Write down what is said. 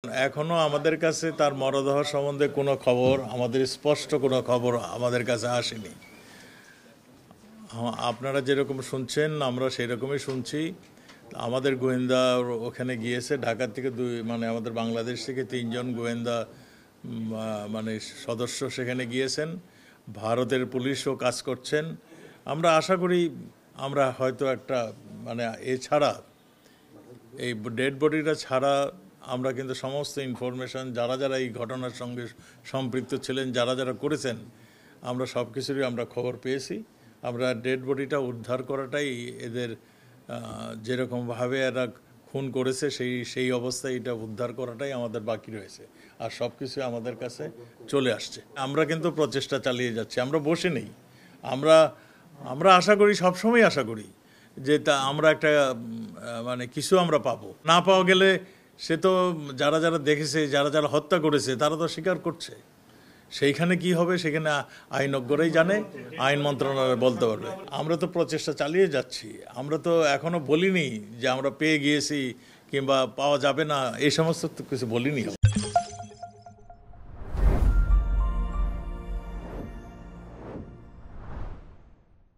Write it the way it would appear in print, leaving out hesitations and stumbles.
এখনো আমাদের কাছে তার মরদেহ সম্বন্ধে কোনো খবর, আমাদের স্পষ্ট কোনো খবর আমাদের কাছে আসেনি। আপনারা যেরকম শুনছেন আমরা সেই রকমই শুনছি। আমাদের গোয়েন্দা ওখানে গিয়েছে, ঢাকা থেকে আমাদের বাংলাদেশ থেকে 3জন গোয়েন্দা মানে সদস্য সেখানে গিয়েছেন। ভারতের পুলিশও কাজ করছেন। আমরা আশা করি আমরা হয়তো একটা এছাড়া এই ডেড বডিটা ছাড়া আমরা কিন্তু সমস্ত ইনফরমেশন যারা যারা এই ঘটনার সঙ্গে সম্পৃক্ত ছিলেন, যারা যারা করেছেন, আমরা সব কিছুরই আমরা খবর পেয়েছি। আমরা ডেড বডিটা উদ্ধার করাটাই এদের যেরকমভাবে এরা খুন করেছে সেই অবস্থায় এটা উদ্ধার করাটাই আমাদের বাকি রয়েছে। আর সব কিছু আমাদের কাছে চলে আসছে। আমরা কিন্তু প্রচেষ্টা চালিয়ে যাচ্ছি, আমরা বসে নেই। আমরা আশা করি, সবসময় আশা করি যে আমরা একটা কিছু আমরা পাবো। না পাওয়া গেলে সে তো যারা যারা দেখেছে, যারা যারা হত্যা করেছে তারা তো স্বীকার করছে। সেইখানে কি হবে সেখানে আইনজ্ঞরাই জানে, আইন মন্ত্রণালয় বলতে পারবে। আমরা তো প্রচেষ্টা চালিয়ে যাচ্ছি। আমরা তো এখনো বলিনি যে আমরা পেয়ে গিয়েছি কিংবা পাওয়া যাবে না, এই সমস্ত কিছু বলিনি।